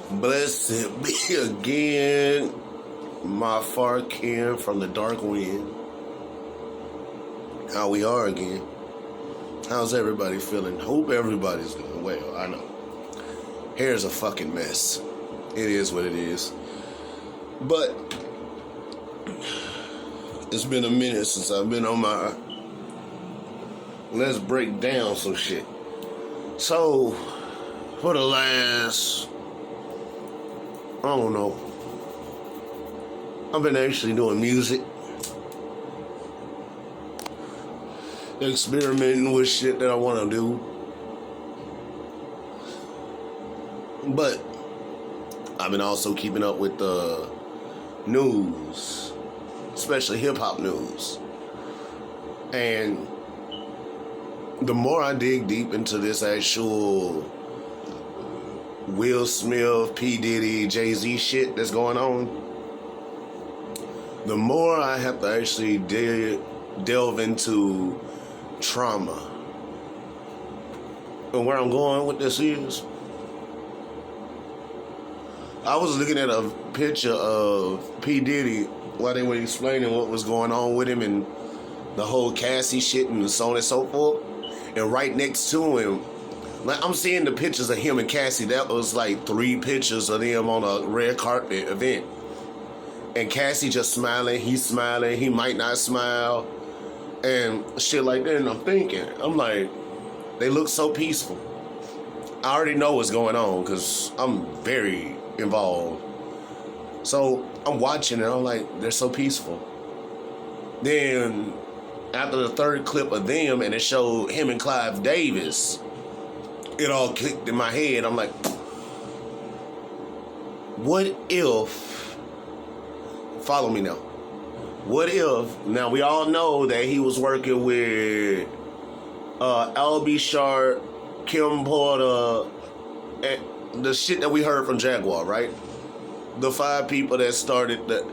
Blessed be again, my far kin from the dark wind. How we are again. How's everybody feeling? Hope everybody's doing well. I know. Hair's a fucking mess. It is what it is. But it's been a minute since I've been on my let's break down some shit. So, for the last, I don't know, I've been actually doing music, experimenting with shit that I want to do. But I've been also keeping up with the news, especially hip-hop news. And the more I dig deep into this actual Will Smith, P. Diddy, Jay-Z shit that's going on, the more I have to actually delve into trauma. And where I'm going with this is, I was looking at a picture of P. Diddy while they were explaining what was going on with him and the whole Cassie shit and so on and so forth. And right next to him, like, I'm seeing the pictures of him and Cassie. That was like 3 pictures of them on a red carpet event. And Cassie just smiling, he's smiling, he might not smile, and shit like that. And I'm like, they look so peaceful. I already know what's going on because I'm very involved. So I'm watching it, I'm like, they're so peaceful. Then after the 3rd clip of them and it showed him and Clive Davis, it all clicked in my head. I'm like, what if, follow me now, what if, now we all know that he was working with Albie Sharp, Kim Porter, and the shit that we heard from Jaguar, right? The 5 people that started the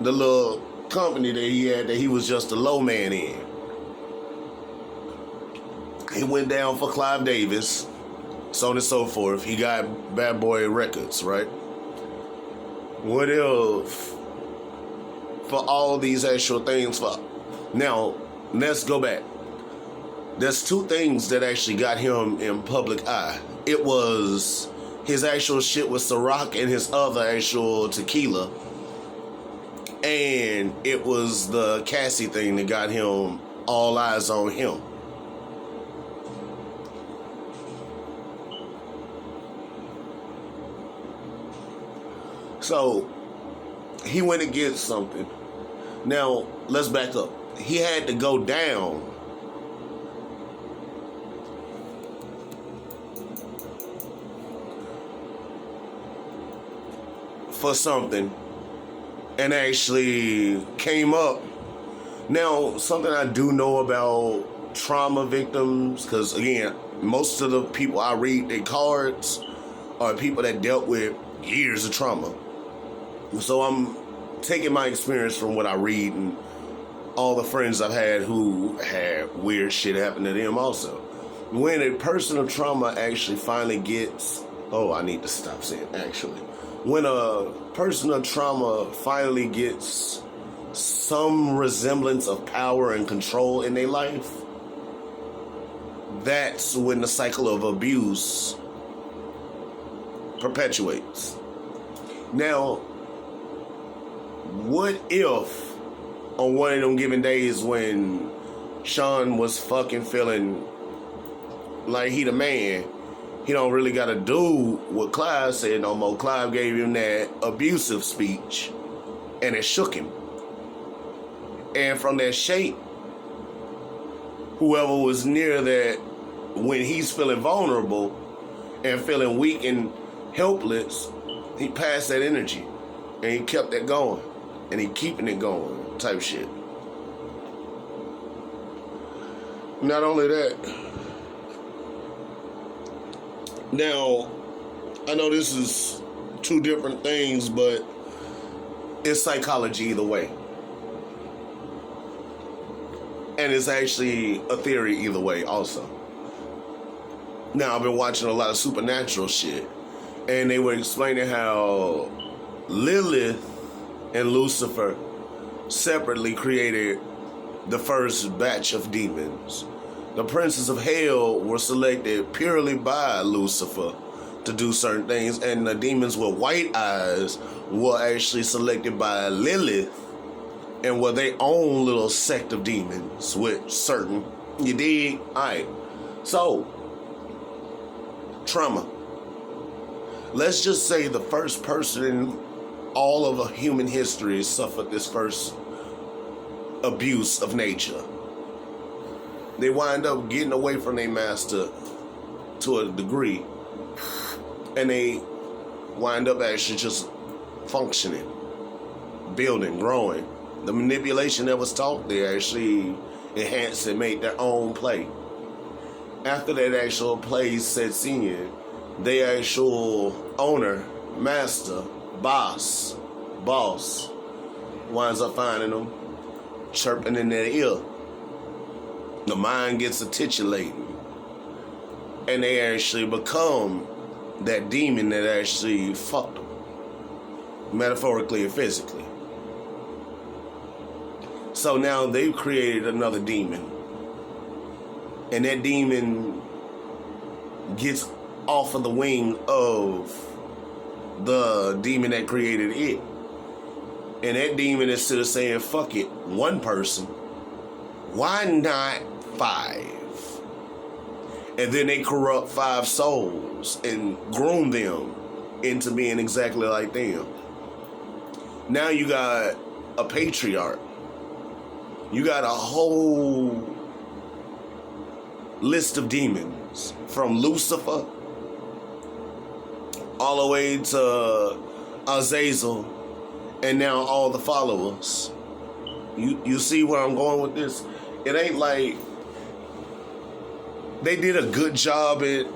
little company that he had that he was just a low man in. He went down for Clive Davis, so on and so forth. He got Bad Boy Records, right? What if for all these actual things, now let's go back. There's 2 things that actually got him in public eye. It was his actual shit with Ciroc and his other actual tequila. And it was the Cassie thing that got him all eyes on him. So, he went against something. Now, let's back up. He had to go down for something and actually came up. Now, something I do know about trauma victims, because again, most of the people I read their cards are people that dealt with years of trauma. So I'm taking my experience from what I read and all the friends I've had who had weird shit happen to them also. When a person of trauma actually finally gets, I need to stop saying actually. When a person of trauma finally gets some resemblance of power and control in their life, that's when the cycle of abuse perpetuates. Now, what if on one of them given days when Sean was fucking feeling like he the man, he don't really got to do what Clive said no more. Clive gave him that abusive speech, and it shook him. And from that shake, whoever was near that, when he's feeling vulnerable and feeling weak and helpless, he passed that energy, and he kept that going, and he keeping it going, type shit. Not only that, now, I know this is 2 different things, but it's psychology either way. And it's actually a theory either way also. Now, I've been watching a lot of supernatural shit. And they were explaining how Lilith and Lucifer separately created the first batch of demons. The princes of hell were selected purely by Lucifer to do certain things, and the demons with white eyes were actually selected by Lilith and were their own little sect of demons with certain, you dig? Alright, so trauma. Let's just say the first person in all of human history suffered this first abuse of nature. They wind up getting away from their master to a degree, and they wind up actually just functioning, building, growing. The manipulation that was taught, they actually enhanced and made their own play. After that actual play sets in, the actual owner, master, boss, winds up finding them chirping in their ear. The mind gets a titillating, and they actually become that demon that actually fucked them, metaphorically and physically. So now they've created another demon, and that demon gets off of the wing of the demon that created it. And that demon, instead of saying, fuck it, one person, why not 5? And then they corrupt 5 souls and groom them into being exactly like them. Now you got a patriarch. You got a whole list of demons, from Lucifer all the way to Azazel, and now all the followers. You see where I'm going with this? It ain't like they did a good job at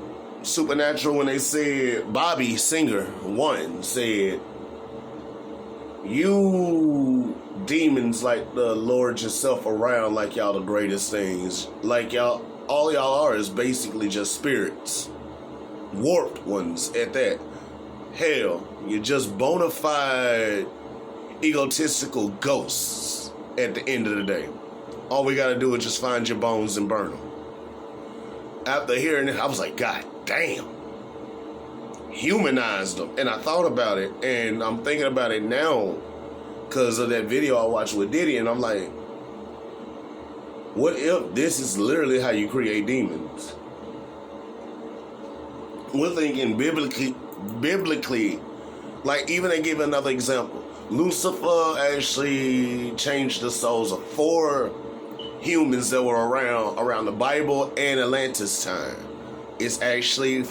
Supernatural when they said, Bobby Singer 1 said, you demons like the Lord yourself around like y'all the greatest things. Like y'all, all y'all are is basically just spirits. Warped ones at that. Hell, you're just bona fide egotistical ghosts at the end of the day. All we gotta do is just find your bones and burn them. After hearing it, I was like, God damn. Humanized them. And I thought about it, and I'm thinking about it now because of that video I watched with Diddy, and I'm like, what if this is literally how you create demons? We're thinking biblically, like even they give another example. Lucifer actually changed the souls of 4 humans that were around the Bible and Atlantis time. It's actually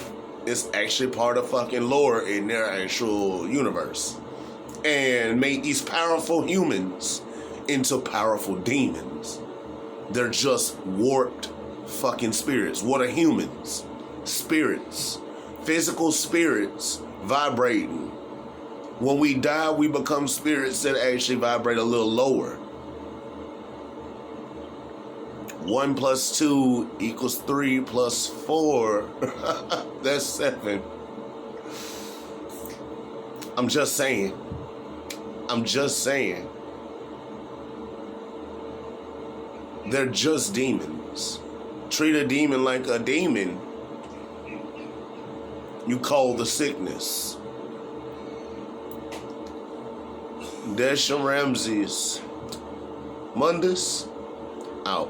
part of fucking lore in their actual universe, and made these powerful humans into powerful demons. They're just warped fucking spirits. What are humans? Spirits. Physical spirits vibrating. When we die, we become spirits that actually vibrate a little lower. 1 + 2 = 3 + 4. That's 7. I'm just saying. They're just demons. Treat a demon like a demon. You call the sickness. Desham Ramses. Mundus out.